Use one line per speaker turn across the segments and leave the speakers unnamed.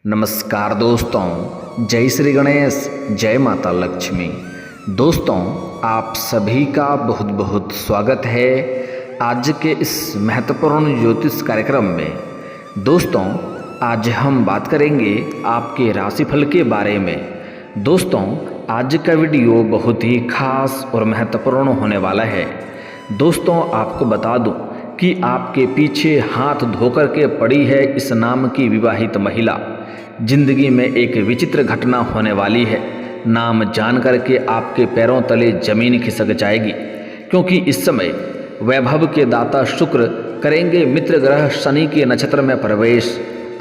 नमस्कार दोस्तों, जय श्री गणेश, जय माता लक्ष्मी। दोस्तों, आप सभी का बहुत बहुत स्वागत है आज के इस महत्वपूर्ण ज्योतिष कार्यक्रम में। दोस्तों, आज हम बात करेंगे आपके राशिफल के बारे में। दोस्तों, आज का वीडियो बहुत ही खास और महत्वपूर्ण होने वाला है। दोस्तों, आपको बता दूं कि आपके पीछे हाथ धोकर के पड़ी है इस नाम की विवाहित महिला। जिंदगी में एक विचित्र घटना होने वाली है। नाम जान करके आपके पैरों तले जमीन खिसक जाएगी, क्योंकि इस समय वैभव के दाता शुक्र करेंगे मित्र ग्रह शनि के नक्षत्र में प्रवेश।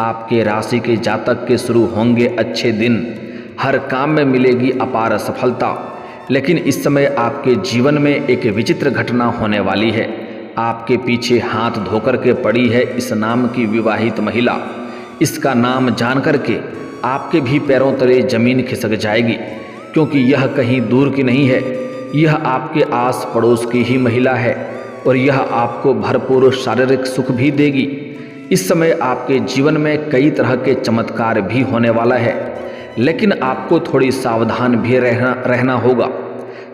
आपके राशि के जातक के शुरू होंगे अच्छे दिन, हर काम में मिलेगी अपार सफलता। लेकिन इस समय आपके जीवन में एक विचित्र घटना होने वाली है। आपके पीछे हाथ धोकर के पड़ी है इस नाम की विवाहित महिला। इसका नाम जान करके आपके भी पैरों तले जमीन खिसक जाएगी, क्योंकि यह कहीं दूर की नहीं है, यह आपके आस पड़ोस की ही महिला है और यह आपको भरपूर शारीरिक सुख भी देगी। इस समय आपके जीवन में कई तरह के चमत्कार भी होने वाला है, लेकिन आपको थोड़ी सावधान भी रहना होगा।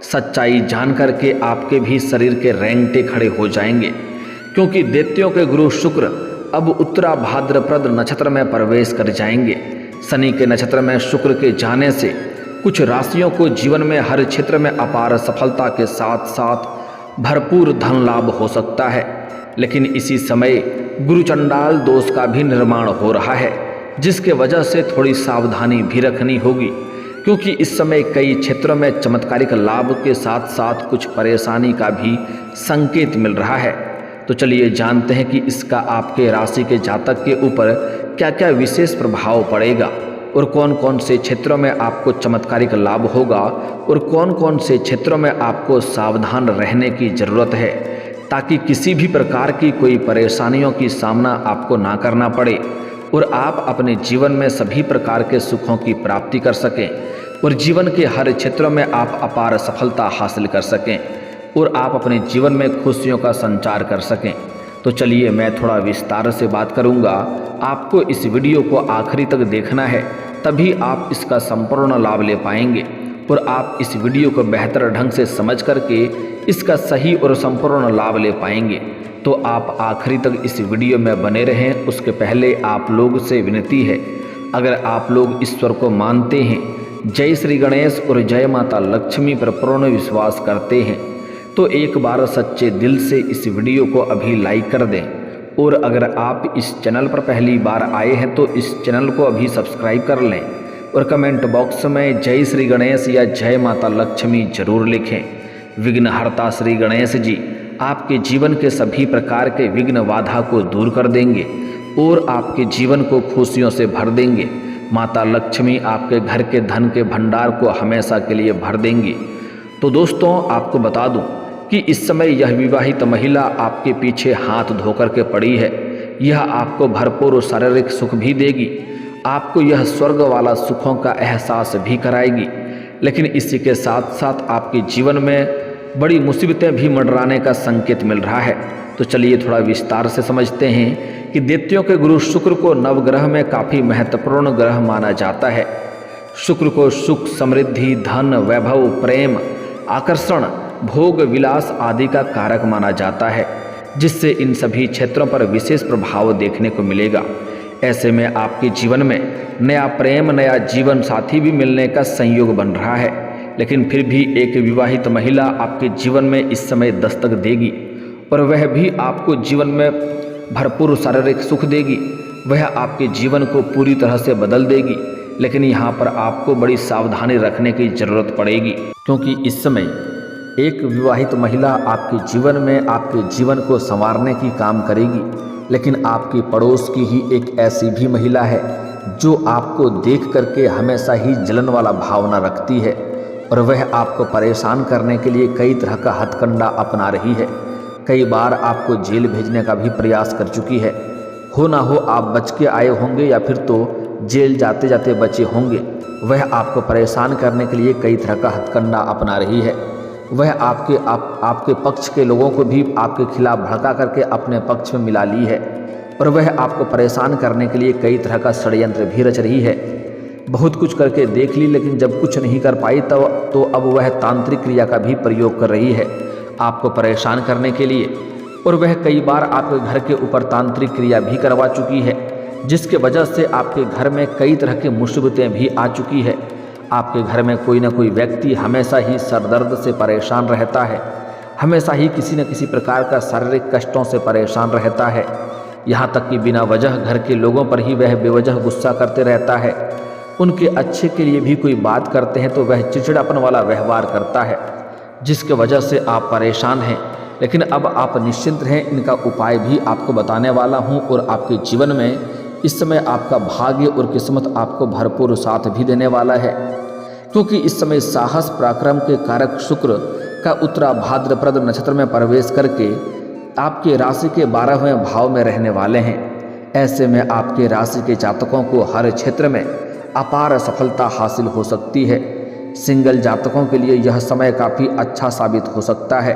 सच्चाई जान करके आपके भी शरीर के रेंगटे खड़े हो जाएंगे, क्योंकि दैत्यों के गुरु शुक्र अब उत्तरा भाद्रपद नक्षत्र में प्रवेश कर जाएंगे। शनि के नक्षत्र में शुक्र के जाने से कुछ राशियों को जीवन में हर क्षेत्र में अपार सफलता के साथ साथ भरपूर धन लाभ हो सकता है। लेकिन इसी समय गुरु चंडाल दोष का भी निर्माण हो रहा है, जिसके वजह से थोड़ी सावधानी भी रखनी होगी, क्योंकि इस समय कई क्षेत्रों में चमत्कारिक लाभ के साथ साथ कुछ परेशानी का भी संकेत मिल रहा है। तो चलिए जानते हैं कि इसका आपके राशि के जातक के ऊपर क्या क्या विशेष प्रभाव पड़ेगा और कौन कौन से क्षेत्रों में आपको चमत्कारिक लाभ होगा और कौन कौन से क्षेत्रों में आपको सावधान रहने की ज़रूरत है, ताकि किसी भी प्रकार की कोई परेशानियों की सामना आपको ना करना पड़े और आप अपने जीवन में सभी प्रकार के सुखों की प्राप्ति कर सकें और जीवन के हर क्षेत्रों में आप अपार सफलता हासिल कर सकें और आप अपने जीवन में खुशियों का संचार कर सकें। तो चलिए मैं थोड़ा विस्तार से बात करूंगा। आपको इस वीडियो को आखिरी तक देखना है, तभी आप इसका संपूर्ण लाभ ले पाएंगे और आप इस वीडियो को बेहतर ढंग से समझ करके इसका सही और संपूर्ण लाभ ले पाएंगे। तो आप आखिरी तक इस वीडियो में बने रहें। उसके पहले आप लोग से विनती है, अगर आप लोग ईश्वर को मानते हैं, जय श्री गणेश और जय माता लक्ष्मी पर पूर्ण विश्वास करते हैं, तो एक बार सच्चे दिल से इस वीडियो को अभी लाइक कर दें। और अगर आप इस चैनल पर पहली बार आए हैं तो इस चैनल को अभी सब्सक्राइब कर लें और कमेंट बॉक्स में जय श्री गणेश या जय माता लक्ष्मी जरूर लिखें। विघ्नहर्ता श्री गणेश जी आपके जीवन के सभी प्रकार के विघ्न बाधा को दूर कर देंगे और आपके जीवन को खुशियों से भर देंगे। माता लक्ष्मी आपके घर के धन के भंडार को हमेशा के लिए भर देंगी। तो दोस्तों, आपको बता दूं कि इस समय यह विवाहित महिला आपके पीछे हाथ धोकर के पड़ी है। यह आपको भरपूर शारीरिक सुख भी देगी, आपको यह स्वर्ग वाला सुखों का एहसास भी कराएगी। लेकिन इसी के साथ साथ आपके जीवन में बड़ी मुसीबतें भी मंडराने का संकेत मिल रहा है। तो चलिए थोड़ा विस्तार से समझते हैं कि दैत्यों के गुरु शुक्र को नवग्रह में काफ़ी महत्वपूर्ण ग्रह माना जाता है। शुक्र को सुख, समृद्धि, धन, वैभव, प्रेम, आकर्षण, भोग, विलास आदि का कारक माना जाता है, जिससे इन सभी क्षेत्रों पर विशेष प्रभाव देखने को मिलेगा। ऐसे में आपके जीवन में नया प्रेम, नया जीवन साथी भी मिलने का संयोग बन रहा है। लेकिन फिर भी एक विवाहित महिला आपके जीवन में इस समय दस्तक देगी और वह भी आपको जीवन में भरपूर शारीरिक सुख देगी। वह आपके जीवन को पूरी तरह से बदल देगी। लेकिन यहाँ पर आपको बड़ी सावधानी रखने की ज़रूरत पड़ेगी, क्योंकि इस समय एक विवाहित महिला आपके जीवन में आपके जीवन को संवारने की काम करेगी। लेकिन आपकी पड़ोस की ही एक ऐसी भी महिला है जो आपको देख करके हमेशा ही जलन वाला भावना रखती है और वह आपको परेशान करने के लिए कई तरह का हथकंडा अपना रही है। कई बार आपको जेल भेजने का भी प्रयास कर चुकी है। हो ना हो आप बच के आए होंगे या फिर तो जेल जाते जाते बचे होंगे। वह आपको परेशान करने के लिए कई तरह का हथकंडा अपना रही है। वह आपके पक्ष के लोगों को भी आपके खिलाफ भड़का करके अपने पक्ष में मिला ली है। और वह आपको परेशान करने के लिए कई तरह का षड्यंत्र भी रच रही है। बहुत कुछ करके देख ली, लेकिन जब कुछ नहीं कर पाई तो अब वह तांत्रिक क्रिया का भी प्रयोग कर रही है आपको परेशान करने के लिए। और वह कई बार आपके घर के ऊपर तांत्रिक क्रिया भी करवा चुकी है, जिसके वजह से आपके घर में कई तरह की मुसीबतें भी आ चुकी है। आपके घर में कोई ना कोई व्यक्ति हमेशा ही सरदर्द से परेशान रहता है, हमेशा ही किसी न किसी प्रकार का शारीरिक कष्टों से परेशान रहता है। यहाँ तक कि बिना वजह घर के लोगों पर ही वह बेवजह गुस्सा करते रहता है। उनके अच्छे के लिए भी कोई बात करते हैं तो वह चिड़चिड़ापन वाला व्यवहार करता है, जिसके वजह से आप परेशान हैं। लेकिन अब आप निश्चिंत रहें, इनका उपाय भी आपको बताने वाला हूँ। और आपके जीवन में इस समय आपका भाग्य और किस्मत आपको भरपूर साथ भी देने वाला है, क्योंकि इस समय साहस पराक्रम के कारक शुक्र का उत्तरा भाद्रपद नक्षत्र में प्रवेश करके आपके राशि के 12वें भाव में रहने वाले हैं। ऐसे में आपके राशि के जातकों को हर क्षेत्र में अपार सफलता हासिल हो सकती है। सिंगल जातकों के लिए यह समय काफ़ी अच्छा साबित हो सकता है।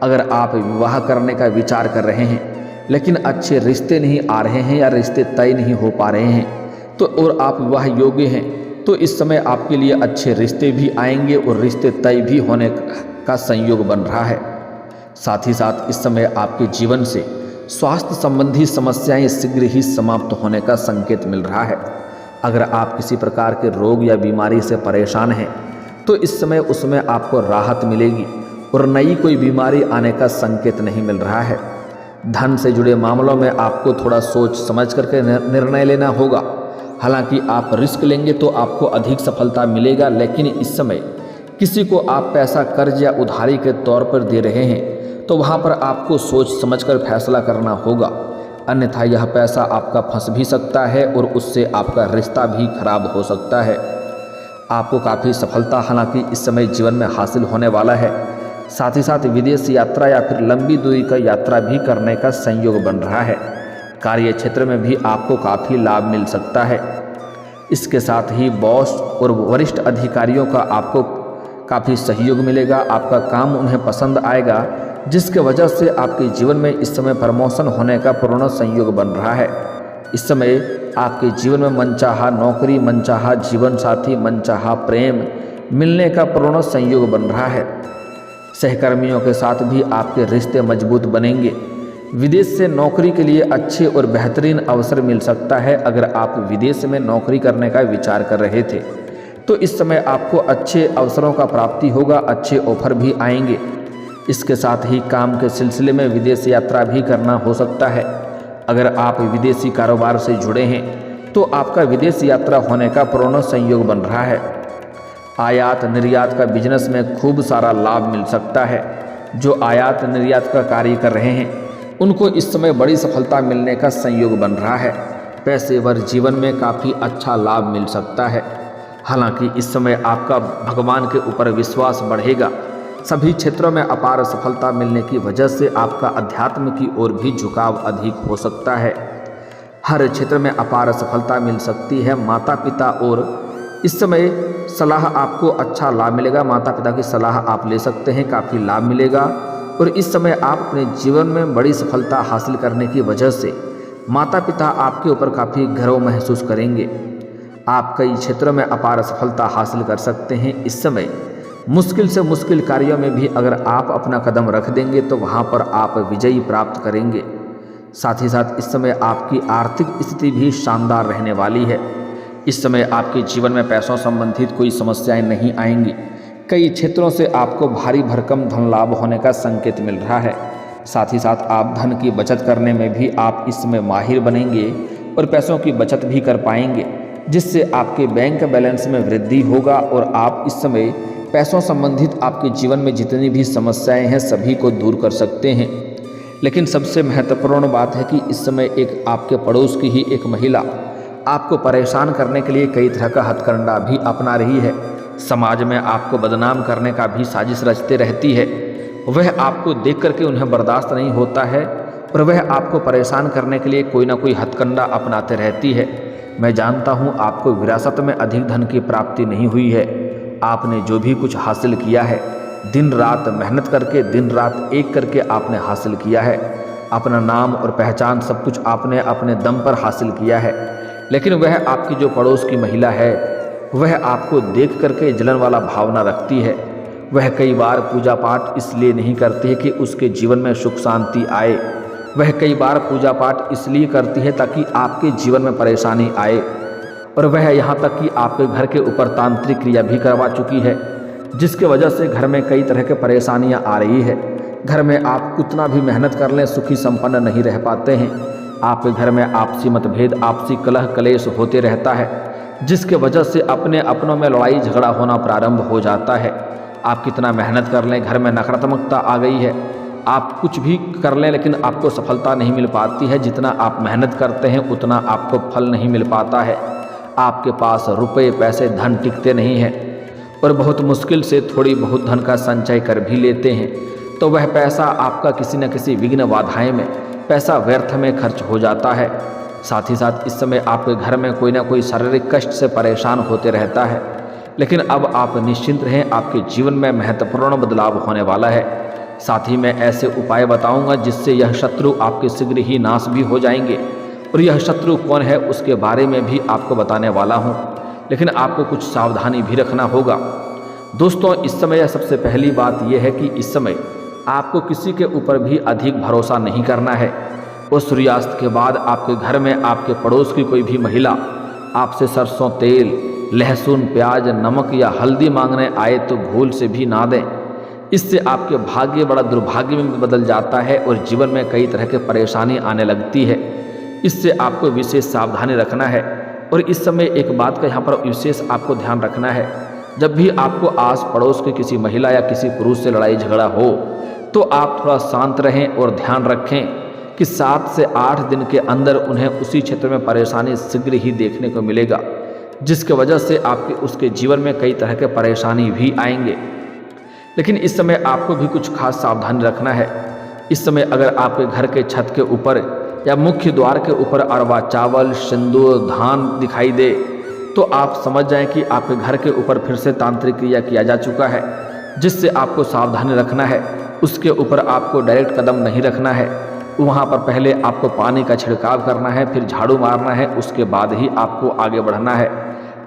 अगर आप विवाह करने का विचार कर रहे हैं लेकिन अच्छे रिश्ते नहीं आ रहे हैं या रिश्ते तय नहीं हो पा रहे हैं तो और आप विवाह योग्य हैं तो इस समय आपके लिए अच्छे रिश्ते भी आएंगे और रिश्ते तय भी होने का संयोग बन रहा है। साथ ही साथ इस समय आपके जीवन से स्वास्थ्य संबंधी समस्याएं शीघ्र ही समाप्त होने का संकेत मिल रहा है। अगर आप किसी प्रकार के रोग या बीमारी से परेशान हैं तो इस समय उसमें आपको राहत मिलेगी और नई कोई बीमारी आने का संकेत नहीं मिल रहा है। धन से जुड़े मामलों में आपको थोड़ा सोच समझ करके निर्णय लेना होगा। हालांकि आप रिस्क लेंगे तो आपको अधिक सफलता मिलेगा, लेकिन इस समय किसी को आप पैसा कर्ज या उधारी के तौर पर दे रहे हैं तो वहां पर आपको सोच समझकर फैसला करना होगा, अन्यथा यह पैसा आपका फंस भी सकता है और उससे आपका रिश्ता भी खराब हो सकता है। आपको काफ़ी सफलता हालांकि इस समय जीवन में हासिल होने वाला है। साथ ही साथ विदेश यात्रा या फिर लंबी दूरी का यात्रा भी करने का संयोग बन रहा है। कार्य क्षेत्र में भी आपको काफ़ी लाभ मिल सकता है। इसके साथ ही बॉस और वरिष्ठ अधिकारियों का आपको काफ़ी सहयोग मिलेगा। आपका काम उन्हें पसंद आएगा, जिसके वजह से आपके जीवन में इस समय प्रमोशन होने का पूर्ण संयोग बन रहा है। इस समय आपके जीवन में मनचाहा नौकरी, मनचाहा जीवन साथी, मनचाहा प्रेम मिलने का पूर्ण संयोग बन रहा है। सहकर्मियों के साथ भी आपके रिश्ते मजबूत बनेंगे। विदेश से नौकरी के लिए अच्छे और बेहतरीन अवसर मिल सकता है। अगर आप विदेश में नौकरी करने का विचार कर रहे थे तो इस समय आपको अच्छे अवसरों का प्राप्ति होगा, अच्छे ऑफर भी आएंगे। इसके साथ ही काम के सिलसिले में विदेश यात्रा भी करना हो सकता है। अगर आप विदेशी कारोबार से जुड़े हैं तो आपका विदेश यात्रा होने का पूर्ण संयोग बन रहा है। आयात निर्यात का बिजनेस में खूब सारा लाभ मिल सकता है। जो आयात निर्यात का कार्य कर रहे हैं उनको इस समय बड़ी सफलता मिलने का संयोग बन रहा है। पेशेवर जीवन में काफ़ी अच्छा लाभ मिल सकता है। हालांकि इस समय आपका भगवान के ऊपर विश्वास बढ़ेगा। सभी क्षेत्रों में अपार सफलता मिलने की वजह से आपका अध्यात्म की ओर भी झुकाव अधिक हो सकता है। हर क्षेत्र में अपार सफलता मिल सकती है। माता पिता और इस समय सलाह आपको अच्छा लाभ मिलेगा। माता पिता की सलाह आप ले सकते हैं, काफ़ी लाभ मिलेगा। और इस समय आप अपने जीवन में बड़ी सफलता हासिल करने की वजह से माता पिता आपके ऊपर काफ़ी गर्व महसूस करेंगे। आप कई क्षेत्रों में अपार सफलता हासिल कर सकते हैं। इस समय मुश्किल से मुश्किल कार्यों में भी अगर आप अपना कदम रख देंगे तो वहाँ पर आप विजयी प्राप्त करेंगे। साथ ही साथ इस समय आपकी आर्थिक स्थिति भी शानदार रहने वाली है। इस समय आपके जीवन में पैसों संबंधित कोई समस्याएं नहीं आएंगी। कई क्षेत्रों से आपको भारी भरकम धन लाभ होने का संकेत मिल रहा है। साथ ही साथ आप धन की बचत करने में भी आप इस समय माहिर बनेंगे और पैसों की बचत भी कर पाएंगे, जिससे आपके बैंक बैलेंस में वृद्धि होगा और आप इस समय पैसों संबंधित आपके जीवन में जितनी भी समस्याएं हैं सभी को दूर कर सकते हैं। लेकिन सबसे महत्वपूर्ण बात है कि इस समय एक आपके पड़ोस की ही एक महिला आपको परेशान करने के लिए कई तरह का हथकंडा भी अपना रही है। समाज में आपको बदनाम करने का भी साजिश रचते रहती है। वह आपको देख करके उन्हें बर्दाश्त नहीं होता है और वह आपको परेशान करने के लिए कोई ना कोई हथकंडा अपनाते रहती है। मैं जानता हूँ आपको विरासत में अधिक धन की प्राप्ति नहीं हुई है। आपने जो भी कुछ हासिल किया है दिन रात मेहनत करके, दिन रात एक करके आपने हासिल किया है। अपना नाम और पहचान सब कुछ आपने अपने दम पर हासिल किया है, लेकिन वह आपकी जो पड़ोस की महिला है वह आपको देख करके जलन वाला भावना रखती है। वह कई बार पूजा पाठ इसलिए नहीं करती है कि उसके जीवन में सुख शांति आए, वह कई बार पूजा पाठ इसलिए करती है ताकि आपके जीवन में परेशानी आए। और वह यहाँ तक कि आपके घर के ऊपर तांत्रिक क्रिया भी करवा चुकी है, जिसके वजह से घर में कई तरह के परेशानियाँ आ रही है। घर में आप कितना भी मेहनत कर लें सुखी संपन्न नहीं रह पाते हैं। आपके घर में आपसी मतभेद, आपसी कलह कलेश होते रहता है, जिसके वजह से अपने अपनों में लड़ाई झगड़ा होना प्रारंभ हो जाता है। आप कितना मेहनत कर लें, घर में नकारात्मकता आ गई है। आप कुछ भी कर लें लेकिन आपको सफलता नहीं मिल पाती है। जितना आप मेहनत करते हैं उतना आपको फल नहीं मिल पाता है। आपके पास रुपए पैसे धन टिकते नहीं हैं और बहुत मुश्किल से थोड़ी बहुत धन का संचय कर भी लेते हैं तो वह पैसा आपका किसी न किसी विघ्न बाधाएं में पैसा व्यर्थ में खर्च हो जाता है। साथ ही साथ इस समय आपके घर में कोई ना कोई शारीरिक कष्ट से परेशान होते रहता है, लेकिन अब आप निश्चिंत रहें, आपके जीवन में महत्वपूर्ण बदलाव होने वाला है। साथ ही मैं ऐसे उपाय बताऊंगा जिससे यह शत्रु आपके शीघ्र ही नाश भी हो जाएंगे। और यह शत्रु कौन है उसके बारे में भी आपको बताने वाला हूं, लेकिन आपको कुछ सावधानी भी रखना होगा। दोस्तों, इस समय सबसे पहली बात यह है कि इस समय आपको किसी के ऊपर भी अधिक भरोसा नहीं करना है। और सूर्यास्त के बाद आपके घर में आपके पड़ोस की कोई भी महिला आपसे सरसों तेल, लहसुन, प्याज, नमक या हल्दी मांगने आए तो भूल से भी ना दें। इससे आपके भाग्य बड़ा दुर्भाग्य में बदल जाता है और जीवन में कई तरह के परेशानी आने लगती है। इससे आपको विशेष सावधानी रखना है। और इस समय एक बात का यहाँ पर विशेष आपको ध्यान रखना है, जब भी आपको आस पड़ोस की किसी महिला या किसी पुरुष से लड़ाई झगड़ा हो तो आप थोड़ा शांत रहें और ध्यान रखें कि 7 से 8 दिन के अंदर उन्हें उसी क्षेत्र में परेशानी शीघ्र ही देखने को मिलेगा, जिसके वजह से आपके उसके जीवन में कई तरह के परेशानी भी आएंगे। लेकिन इस समय आपको भी कुछ खास सावधानी रखना है। इस समय अगर आपके घर के छत के ऊपर या मुख्य द्वार के ऊपर अरवा चावल, सिंदूर, धान दिखाई दे तो आप समझ जाएं कि आपके घर के ऊपर फिर से तांत्रिक क्रिया किया जा चुका है, जिससे आपको सावधानी रखना है। उसके ऊपर आपको डायरेक्ट कदम नहीं रखना है। वहाँ पर पहले आपको पानी का छिड़काव करना है, फिर झाड़ू मारना है, उसके बाद ही आपको आगे बढ़ना है,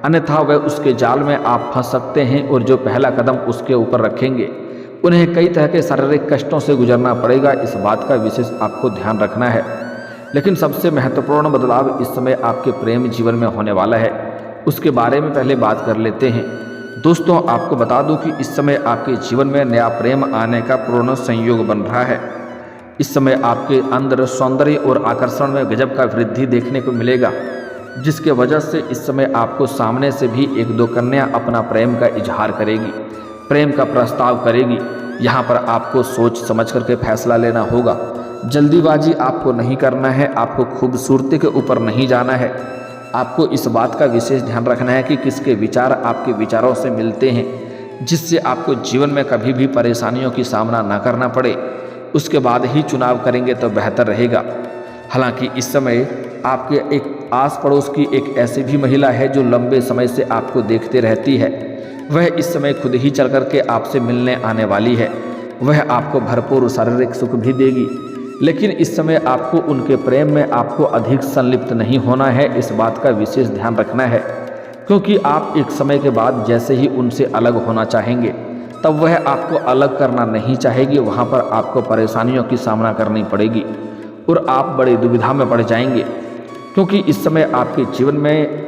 अन्यथा वह उसके जाल में आप फंस सकते हैं। और जो पहला कदम उसके ऊपर रखेंगे उन्हें कई तरह के शारीरिक कष्टों से गुजरना पड़ेगा। इस बात का विशेष आपको ध्यान रखना है। लेकिन सबसे महत्वपूर्ण बदलाव इस समय आपके प्रेम जीवन में होने वाला है, उसके बारे में पहले बात कर लेते हैं। दोस्तों, आपको बता दूं कि इस समय आपके जीवन में नया प्रेम आने का पूर्ण संयोग बन रहा है। इस समय आपके अंदर सौंदर्य और आकर्षण में गजब का वृद्धि देखने को मिलेगा, जिसके वजह से इस समय आपको सामने से भी 1-2 कन्या अपना प्रेम का इजहार करेगी, प्रेम का प्रस्ताव करेगी। यहाँ पर आपको सोच समझ करके फैसला लेना होगा। जल्दीबाजी आपको नहीं करना है, आपको खूबसूरती के ऊपर नहीं जाना है। आपको इस बात का विशेष ध्यान रखना है कि किसके विचार आपके विचारों से मिलते हैं, जिससे आपको जीवन में कभी भी परेशानियों की सामना ना करना पड़े। उसके बाद ही चुनाव करेंगे तो बेहतर रहेगा। हालांकि इस समय आपके एक आस पड़ोस की एक ऐसी भी महिला है जो लंबे समय से आपको देखते रहती है। वह इस समय खुद ही चल कर के आपसे मिलने आने वाली है। वह आपको भरपूर शारीरिक सुख भी देगी, लेकिन इस समय आपको उनके प्रेम में आपको अधिक संलिप्त नहीं होना है। इस बात का विशेष ध्यान रखना है, क्योंकि आप एक समय के बाद जैसे ही उनसे अलग होना चाहेंगे तब वह आपको अलग करना नहीं चाहेगी। वहाँ पर आपको परेशानियों की सामना करनी पड़ेगी और आप बड़ी दुविधा में पड़ जाएंगे, क्योंकि इस समय आपके जीवन में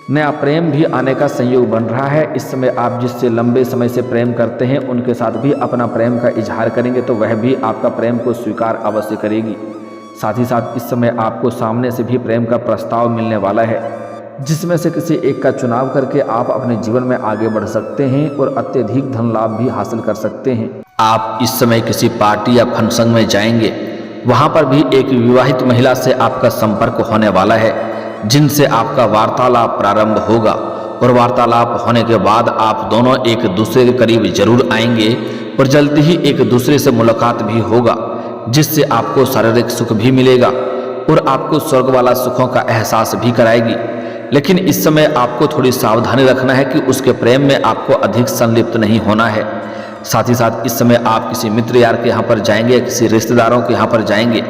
नया प्रेम भी आने का संयोग बन रहा है। इस समय आप जिससे लंबे समय से प्रेम करते हैं उनके साथ भी अपना प्रेम का इजहार करेंगे तो वह भी आपका प्रेम को स्वीकार अवश्य करेगी। साथ ही साथ इस समय आपको सामने से भी प्रेम का प्रस्ताव मिलने वाला है, जिसमें से किसी एक का चुनाव करके आप अपने जीवन में आगे बढ़ सकते हैं और अत्यधिक धन लाभ भी हासिल कर सकते हैं। आप इस समय किसी पार्टी या फंक्शन में जाएंगे, वहाँ पर भी एक विवाहित महिला से आपका संपर्क होने वाला है, जिनसे आपका वार्तालाप प्रारंभ होगा। और वार्तालाप होने के बाद आप दोनों एक दूसरे के करीब जरूर आएंगे और जल्दी ही एक दूसरे से मुलाकात भी होगा, जिससे आपको शारीरिक सुख भी मिलेगा और आपको स्वर्ग वाला सुखों का एहसास भी कराएगी। लेकिन इस समय आपको थोड़ी सावधानी रखना है कि उसके प्रेम में आपको अधिक संलिप्त नहीं होना है। साथ ही साथ इस समय आप किसी मित्र यार के यहाँ पर जाएंगे या किसी रिश्तेदारों के यहाँ पर जाएंगे,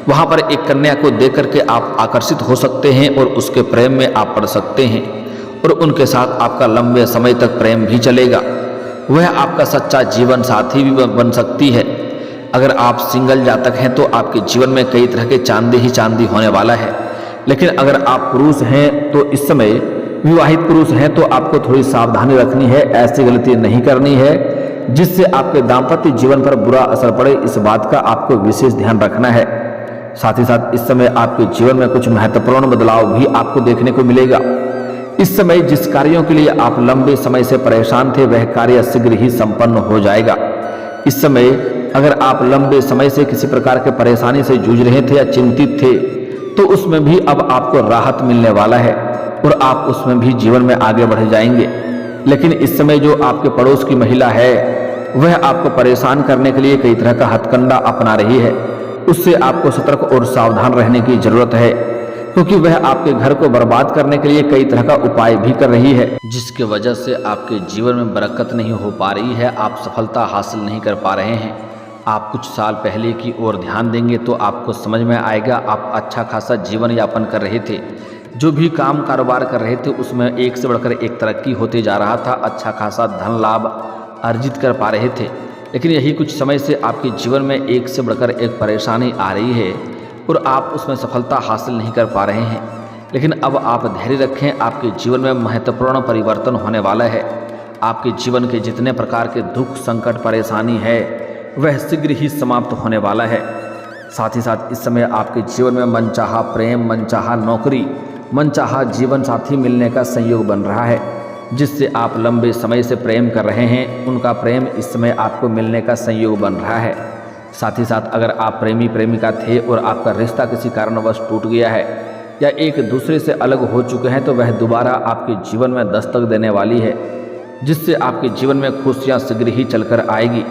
वहाँ पर एक कन्या को देख करके आप आकर्षित हो सकते हैं और उसके प्रेम में आप पड़ सकते हैं और उनके साथ आपका लंबे समय तक प्रेम भी चलेगा। वह आपका सच्चा जीवन साथी भी बन सकती है। अगर आप सिंगल जातक हैं तो आपके जीवन में कई तरह के चांदी ही चांदी होने वाला है। लेकिन अगर आप पुरुष हैं तो इस समय विवाहित पुरुष हैं तो आपको थोड़ी सावधानी रखनी है, ऐसी गलती नहीं करनी है जिससे आपके दाम्पत्य जीवन पर बुरा असर पड़े। इस बात का आपको विशेष ध्यान रखना है। साथ ही साथ इस समय आपके जीवन में कुछ महत्वपूर्ण बदलाव भी आपको देखने को मिलेगा। इस समय जिस कार्यों के लिए आप लंबे समय से परेशान थे वह कार्य शीघ्र ही संपन्न हो जाएगा। इस समय अगर आप लंबे समय से किसी प्रकार के परेशानी से जूझ रहे थे या चिंतित थे तो उसमें भी अब आपको राहत मिलने वाला है और आप उसमें भी जीवन में आगे बढ़ जाएंगे। लेकिन इस समय जो आपके पड़ोस की महिला है वह आपको परेशान करने के लिए कई तरह का हथकंडा अपना रही है। उससे आपको सतर्क और सावधान रहने की जरूरत है, क्योंकि वह आपके घर को बर्बाद करने के लिए कई तरह का उपाय भी कर रही है, जिसके वजह से आपके जीवन में बरकत नहीं हो पा रही है, आप सफलता हासिल नहीं कर पा रहे हैं। आप कुछ साल पहले की ओर ध्यान देंगे तो आपको समझ में आएगा आप अच्छा खासा जीवन यापन कर रहे थे। जो भी काम कारोबार कर रहे थे उसमें एक से बढ़कर एक तरक्की होते जा रहा था, अच्छा खासा धन लाभ अर्जित कर पा रहे थे। लेकिन यही कुछ समय से आपके जीवन में एक से बढ़कर एक परेशानी आ रही है और आप उसमें सफलता हासिल नहीं कर पा रहे हैं। लेकिन अब आप धैर्य रखें, आपके जीवन में महत्वपूर्ण परिवर्तन होने वाला है। आपके जीवन के जितने प्रकार के दुख संकट परेशानी है वह शीघ्र ही समाप्त होने वाला है। साथ ही साथ इस समय आपके जीवन में मनचाहा प्रेम, मनचाहा नौकरी, मनचाहा जीवन साथी मिलने का संयोग बन रहा है, जिससे आप लंबे समय से प्रेम कर रहे हैं उनका प्रेम इस समय आपको मिलने का संयोग बन रहा है। साथ ही साथ अगर आप प्रेमी प्रेमिका थे और आपका रिश्ता किसी कारणवश टूट गया है या एक दूसरे से अलग हो चुके हैं तो वह दोबारा आपके जीवन में दस्तक देने वाली है, जिससे आपके जीवन में खुशियाँ शीघ्र ही चलकर आएगी।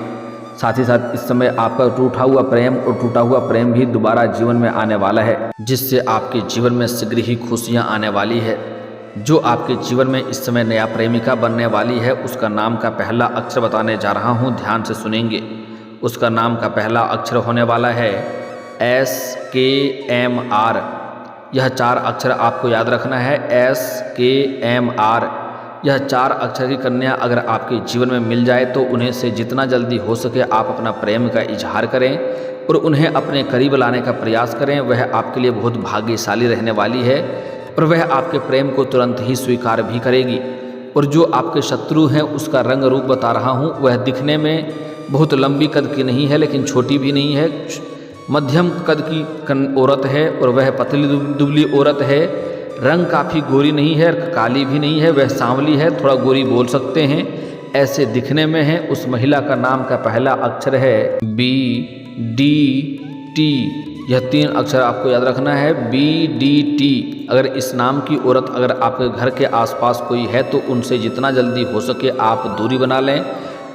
साथ ही साथ इस समय आपका टूटा हुआ प्रेम और टूटा हुआ प्रेम भी दोबारा जीवन में आने वाला है, जिससे आपके जीवन में शीघ्र ही खुशियाँ आने वाली है। जो आपके जीवन में इस समय नया प्रेमिका बनने वाली है उसका नाम का पहला अक्षर बताने जा रहा हूँ, ध्यान से सुनेंगे। उसका नाम का पहला अक्षर होने वाला है SKMR। यह 4 अक्षर आपको याद रखना है, SKMR। यह 4 अक्षर की कन्या अगर आपके जीवन में मिल जाए तो उन्हें से जितना जल्दी हो सके आप अपना प्रेम का इजहार करें और उन्हें अपने करीब लाने का प्रयास करें। वह आपके लिए बहुत भाग्यशाली रहने वाली है और वह आपके प्रेम को तुरंत ही स्वीकार भी करेगी। और जो आपके शत्रु हैं उसका रंग रूप बता रहा हूँ, वह दिखने में बहुत लंबी कद की नहीं है लेकिन छोटी भी नहीं है, मध्यम कद की औरत है और वह पतली दुबली औरत है। रंग काफ़ी गोरी नहीं है, काली भी नहीं है, वह सांवली है, थोड़ा गोरी बोल सकते हैं, ऐसे दिखने में है। उस महिला का नाम का पहला अक्षर है BDT। यह 3 अक्षर आपको याद रखना है, BDT। अगर इस नाम की औरत अगर आपके घर के आसपास कोई है तो उनसे जितना जल्दी हो सके आप दूरी बना लें,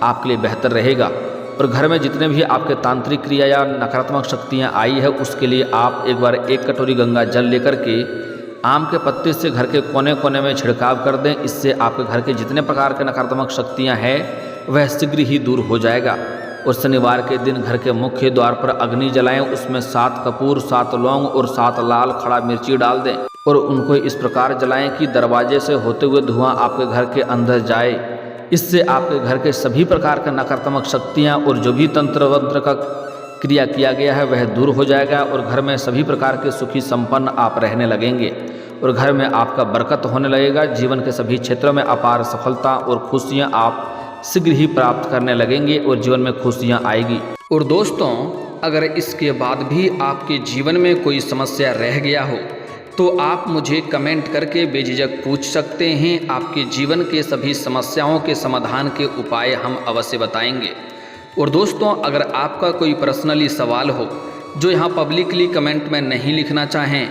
आपके लिए बेहतर रहेगा। और घर में जितने भी आपके तांत्रिक क्रिया या नकारात्मक शक्तियाँ आई है उसके लिए आप एक बार 1 कटोरी गंगा जल लेकर के आम के पत्ते से घर के कोने कोने में छिड़काव कर दें। इससे आपके घर के जितने प्रकार के नकारात्मक शक्तियाँ हैं वह शीघ्र ही दूर हो जाएगा। और शनिवार के दिन घर के मुख्य द्वार पर अग्नि जलाएं, उसमें 7 कपूर, 7 लौंग और 7 लाल खड़ा मिर्ची डाल दें और उनको इस प्रकार जलाएं कि दरवाजे से होते हुए धुआं आपके घर के अंदर जाए। इससे आपके घर के सभी प्रकार के नकारात्मक शक्तियाँ और जो भी तंत्र वंत्र का क्रिया किया गया है वह दूर हो जाएगा और घर में सभी प्रकार के सुखी संपन्न आप रहने लगेंगे और घर में आपका बरकत होने लगेगा। जीवन के सभी क्षेत्रों में अपार सफलता और खुशियाँ आप शीघ्र ही प्राप्त करने लगेंगे और जीवन में खुशियाँ आएगी। और दोस्तों, अगर इसके बाद भी आपके जीवन में कोई समस्या रह गया हो तो आप मुझे कमेंट करके बेझिझक पूछ सकते हैं। आपके जीवन के सभी समस्याओं के समाधान के उपाय हम अवश्य बताएंगे। और दोस्तों, अगर आपका कोई पर्सनली सवाल हो जो यहाँ पब्लिकली कमेंट में नहीं लिखना चाहें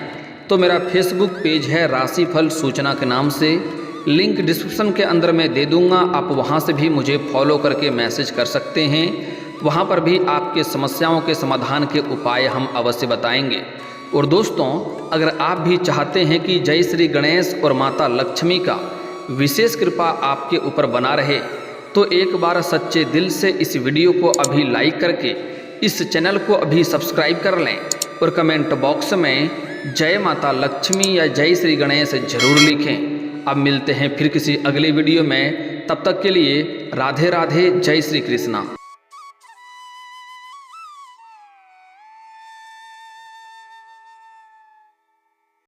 तो मेरा फेसबुक पेज है राशिफल सूचना के नाम से, लिंक डिस्क्रिप्शन के अंदर मैं दे दूँगा, आप वहाँ से भी मुझे फॉलो करके मैसेज कर सकते हैं। वहाँ पर भी आपके समस्याओं के समाधान के उपाय हम अवश्य बताएंगे। और दोस्तों, अगर आप भी चाहते हैं कि जय श्री गणेश और माता लक्ष्मी का विशेष कृपा आपके ऊपर बना रहे, तो एक बार सच्चे दिल से इस वीडियो को अभी लाइक करके इस चैनल को अभी सब्सक्राइब कर लें और कमेंट बॉक्स में जय माता लक्ष्मी या जय श्री गणेश जरूर लिखें। अब मिलते हैं फिर किसी अगले वीडियो में, तब तक के लिए राधे राधे, जय श्री कृष्णा।